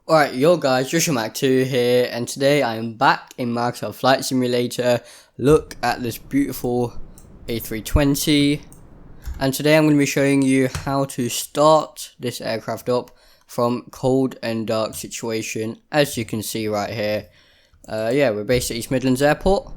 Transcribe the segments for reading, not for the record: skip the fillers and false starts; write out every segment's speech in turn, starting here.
Alright, yo guys, Drishal MAC2 here, and today I am back in Microsoft Flight Simulator. Look at this beautiful A320, and today I'm going to be showing you how to start this aircraft up from cold and dark situation. As you can see right here, we're based at East Midlands Airport,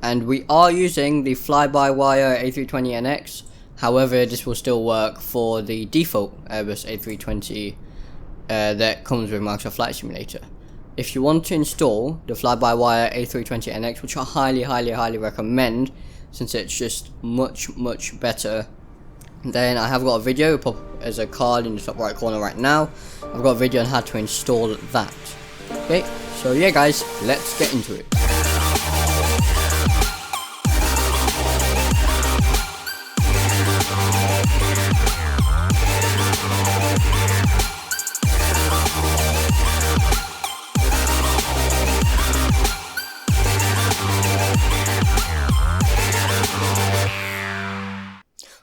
and we are using the fly-by-wire A320NX. However, this will still work for the default Airbus A320 that comes with Microsoft Flight Simulator. If you want to install the fly-by-wire A320NX, which I highly recommend, since it's just much better, then I have got a video pop as a card in the top right corner right now. I've got a video on how to install that. Okay, so yeah guys, let's get into it.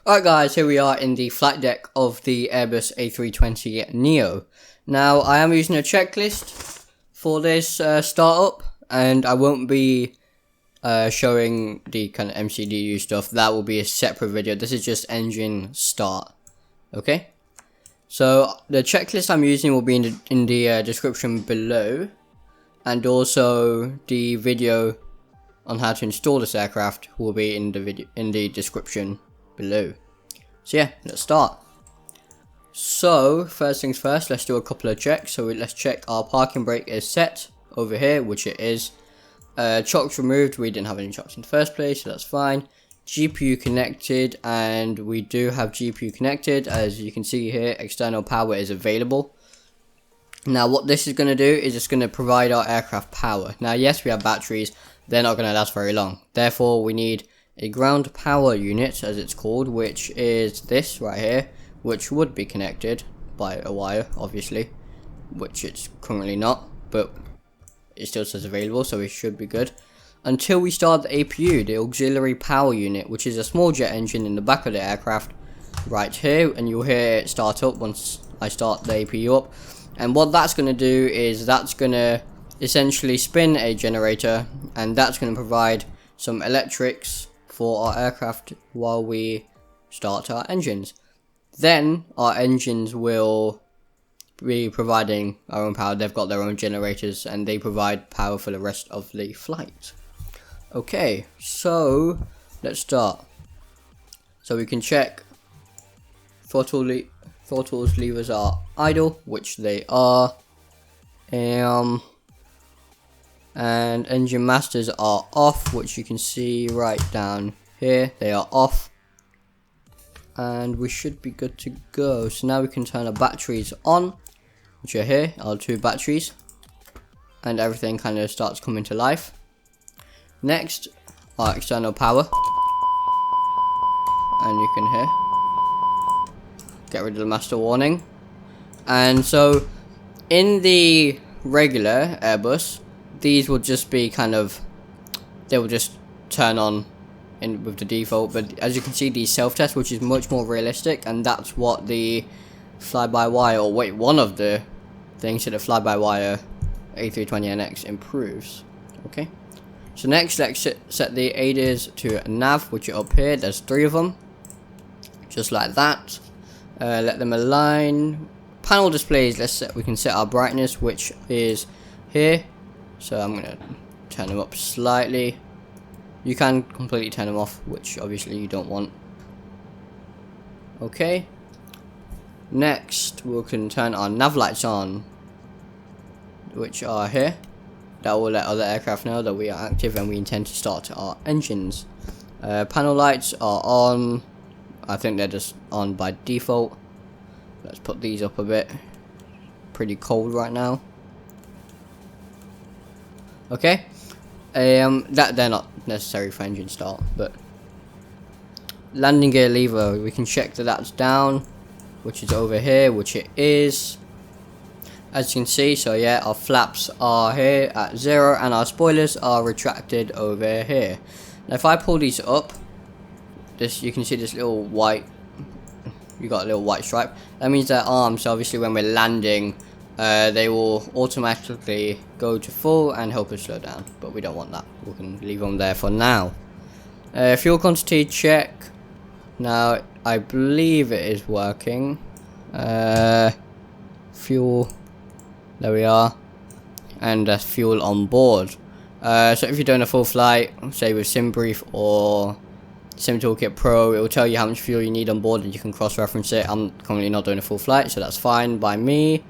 Alright guys, here we are in the flight deck of the Airbus A320 Neo. Now I am using a checklist for this startup, and I won't be showing the kind of MCDU stuff. That will be a separate video. This is just engine start. Okay, so the checklist I'm using will be in the description below, and also the video on how to install this aircraft will be in the description below. So yeah, let's start. So first things first, let's do a couple of checks. So let's check our parking brake is set over here, which it is. Chocks removed, we didn't have any chocks in the first place, so that's fine. GPU connected, and we do have GPU connected. As you can see here, external power is available. Now what this is going to do is it's going to provide our aircraft power. Now yes, we have batteries, they're not going to last very long. Therefore we need a ground power unit, as it's called, which is this right here, which would be connected by a wire, obviously, which it's currently not, but it still says available, so it should be good. Until we start the APU, the auxiliary power unit, which is a small jet engine in the back of the aircraft, right here, and you'll hear it start up once I start the APU up. And what that's going to do is that's going to essentially spin a generator, and that's going to provide some electrics for our aircraft while we start our engines. Then our engines will be providing our own power. They've got their own generators and they provide power for the rest of the flight. Okay, so let's start. So we can check throttle levers are idle, which they are. And engine masters are off, which you can see right down here. They are off, and we should be good to go. So now we can turn our batteries on, which are here, our two batteries, and everything kind of starts coming to life. Next, our external power, and you can hear, get rid of the master warning. And so in the regular Airbus, these will just be kind of, they will just turn on in with the default, but as you can see, the self-test, which is much more realistic, and that's what the fly-by-wire, or wait, one of the things to the fly-by-wire A320NX improves. Okay, so next let's set the ADAS to nav, which are up here. There's 3 of them, just like that. Let them align. Panel displays, we can set our brightness, which is here. So I'm going to turn them up slightly. You can completely turn them off, which obviously you don't want. Okay. Next, we can turn our nav lights on, which are here. That will let other aircraft know that we are active and we intend to start our engines. Panel lights are on. I think they're just on by default. Let's put these up a bit. Pretty cold right now. Okay, that they're not necessary for engine start, but landing gear lever, we can check that that's down, which is over here, which it is, as you can see. So yeah, our flaps are here at 0 and our spoilers are retracted over here. Now if I pull these up, you can see this little white you got a little white stripe. That means they're armed, so obviously when we're landing, they will automatically go to full and help us slow down, but we don't want that. We can leave them there for now. Fuel quantity check. Now I believe it is working. Fuel, there we are, and that's fuel on board. So if you're doing a full flight, say with SimBrief or SimToolkit Pro, it will tell you how much fuel you need on board and you can cross-reference it. I'm currently not doing a full flight, so that's fine by me.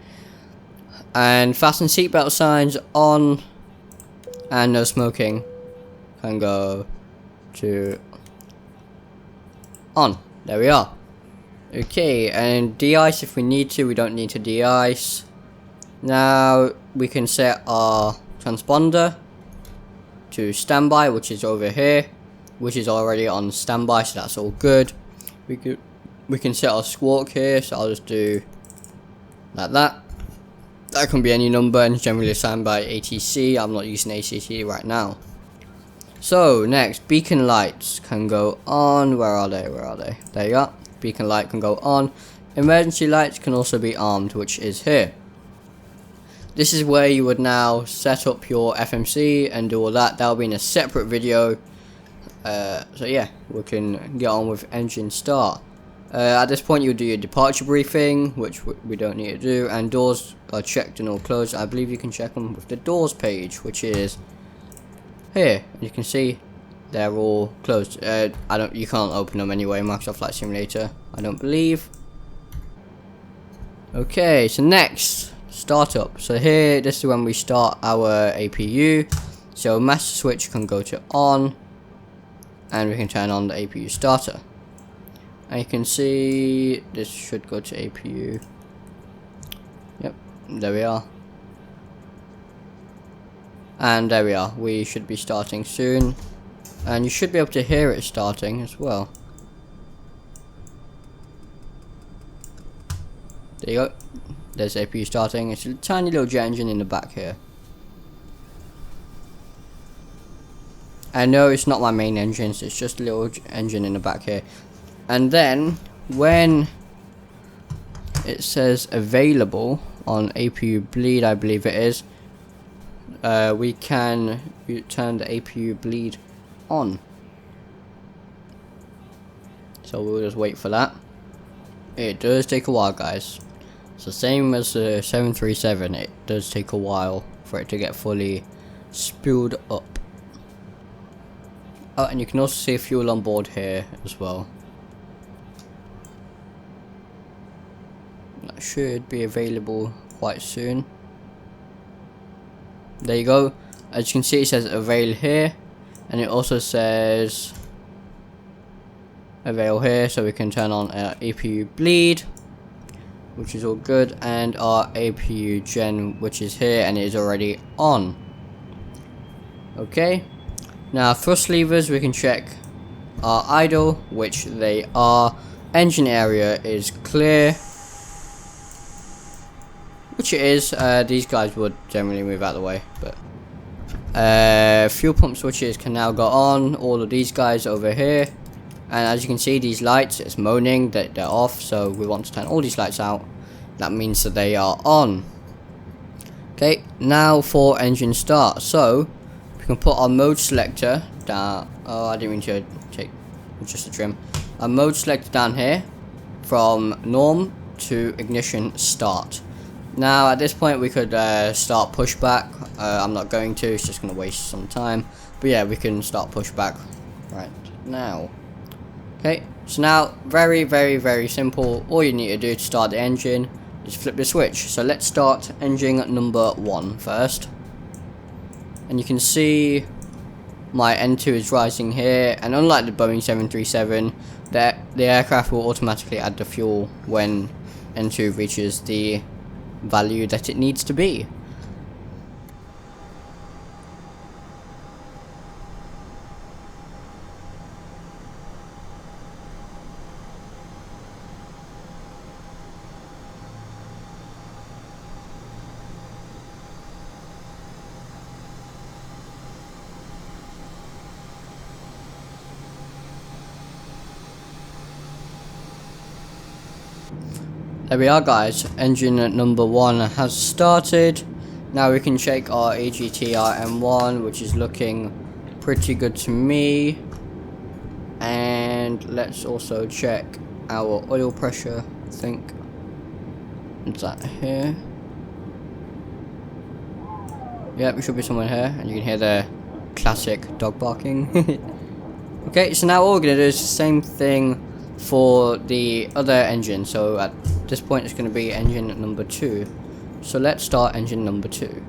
And fasten seatbelt signs on, and no smoking can go to on. There we are. Okay, and de-ice if we need to. We don't need to de-ice. Now we can set our transponder to standby, which is over here, which is already on standby, so that's all good. We can set our squawk here, so I'll just do like that. That can be any number and it's generally assigned by ATC. I'm not using ATC right now. So next, beacon lights can go on. Where are they? Where are they? There you are. Beacon light can go on. Emergency lights can also be armed, which is here. This is where you would now set up your FMC and do all that. That'll be in a separate video. So yeah, we can get on with engine start. At this point you'll do your departure briefing, which we don't need to do, and doors are checked and all closed. I believe you can check them with the doors page, which is here. You can see they're all closed. You can't open them anyway, Microsoft Flight Simulator, I don't believe. Okay, so next, startup. So here, this is when we start our APU. So master switch can go to on, and we can turn on the APU starter. And you can see this should go to APU. Yep, there we are. And there we are. We should be starting soon. And you should be able to hear it starting as well. There you go. There's APU starting. It's a tiny little jet engine in the back here. I know it's not my main engine, so it's just a little engine in the back here. And then when it says available on APU bleed, I believe it is, we can turn the APU bleed on. So we'll just wait for that. It does take a while, guys. It's the same as the 737. It does take a while for it to get fully spooled up. Oh, and you can also see fuel on board here as well. That should be available quite soon. There you go. As you can see, it says avail here, and it also says avail here, so we can turn on our APU bleed, which is all good, and our APU gen, which is here, and it is already on. Okay, now thrust levers, we can check our idle, which they are. Engine area is clear, which it is. These guys would generally move out of the way, but fuel pump switches can now go on. All of these guys over here, and as you can see, these lights, it's moaning that they're off, so we want to turn all these lights out. That means that they are on. Okay, now for engine start. So we can put our mode selector down. Oh, I didn't mean to take just a trim. Our mode selector down here, from norm to ignition start. Now at this point we could start pushback. I'm not going to, it's just going to waste some time. But yeah, we can start pushback right now. Okay, so now very simple. All you need to do to start the engine is flip the switch. So let's start engine number 1 first. And you can see my N2 is rising here, and unlike the Boeing 737, the aircraft will automatically add the fuel when N2 reaches the value that it needs to be. There we are, guys. Engine number 1 has started. Now we can check our AGTR M1, which is looking pretty good to me. And let's also check our oil pressure, I think. Is that here? Yep, it should be somewhere here, and you can hear the classic dog barking. Okay, so now all we're going to do is the same thing for the other engine. So at this point it's going to be engine number 2. So let's start engine number 2.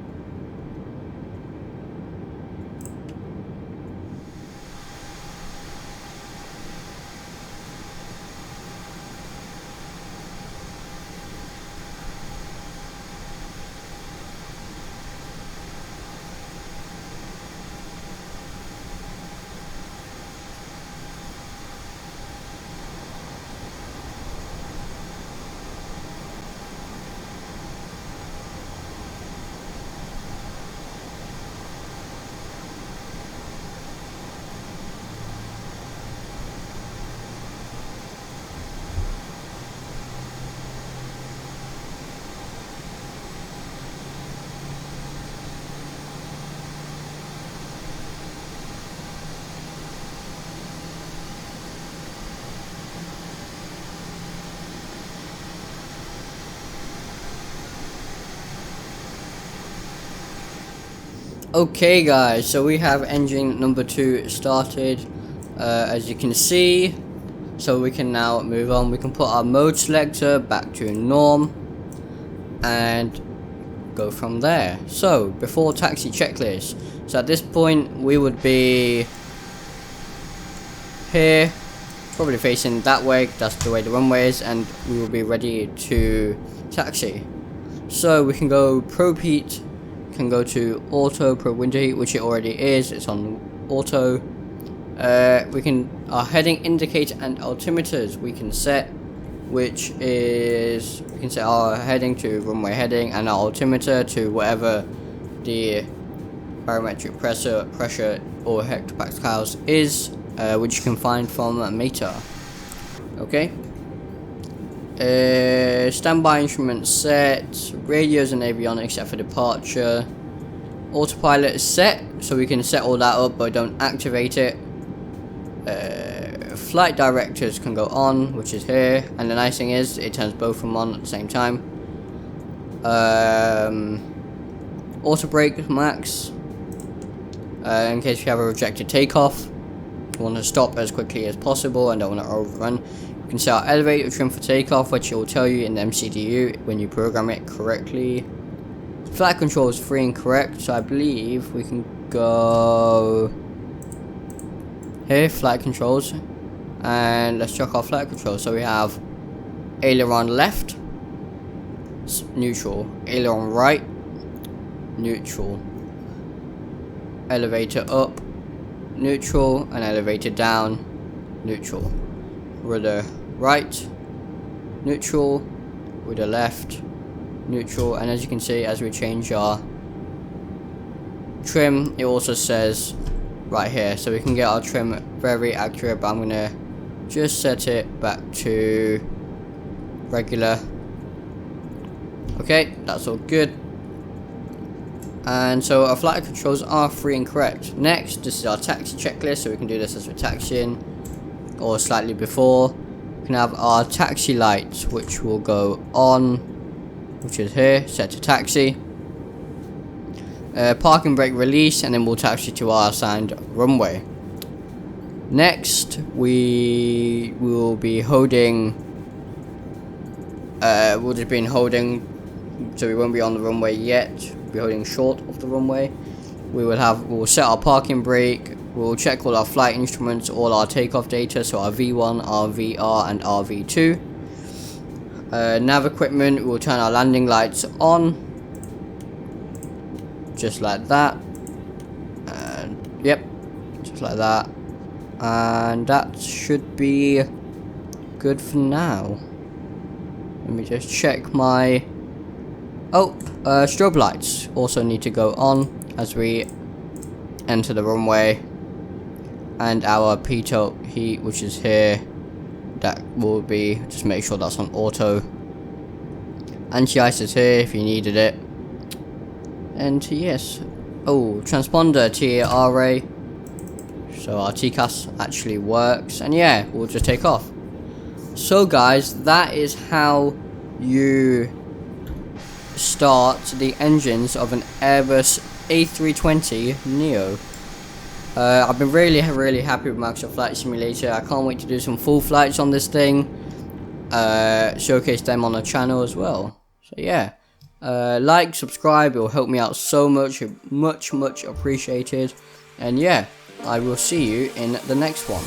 Okay guys, so we have engine number 2 started, as you can see. So we can now move on. We can put our mode selector back to norm and go from there. So before taxi checklist, so at this point we would be here, probably facing that way, that's the way the runway is, and we will be ready to taxi. So we can go probe heat, can go to auto probe window heat, which it already is, it's on auto. We can, our heading indicator and altimeters we can set, which is, we can set our heading to runway heading and our altimeter to whatever the barometric pressure or hectopascals is, which you can find from META. Okay. Standby instruments set, radios and avionics set for departure. Autopilot is set, so we can set all that up but don't activate it. Flight directors can go on, which is here, and the nice thing is it turns both of them on at the same time. Auto brake max, in case you have a rejected takeoff, you want to stop as quickly as possible and don't want to overrun. You can set our elevator trim for takeoff, which it will tell you in the MCDU when you program it correctly. Flight control is free and correct, so I believe we can go here, flight controls, and let's check our flight controls. So we have aileron left, neutral, aileron right, neutral, elevator up, neutral, and elevator down, neutral. Rudder right, neutral, rudder left, neutral, and as you can see, as we change our trim, it also says right here, so we can get our trim very accurate, but I'm gonna just set it back to regular. Okay, that's all good. And so our flight controls are free and correct. Next, this is our taxi checklist, so we can do this as we're taxiing or slightly before. We can have our taxi lights, which will go on, which is here, set to taxi. Parking brake release, and then we'll taxi to our assigned runway. Next, we will be holding, we'll just be holding, so we won't be on the runway yet. We'll be holding short of the runway. We'll set our parking brake. We'll check all our flight instruments, all our takeoff data, so our V1, our VR, and our V2. Nav equipment, we'll turn our landing lights on, just like that. And yep, just like that. And that should be good for now. Let me just check my... Oh, strobe lights also need to go on as we enter the runway. And our pitot heat, which is here, that will be, just make sure that's on auto. Anti-ice is here if you needed it. And yes, oh, transponder TRA. So our TCAS actually works, and yeah, we'll just take off. So guys, that is how you start the engines of an Airbus A320 Neo. I've been really happy with Microsoft Flight Simulator. I can't wait to do some full flights on this thing. Showcase them on the channel as well. So yeah, like, subscribe, it will help me out so much, much appreciated. And yeah, I will see you in the next one.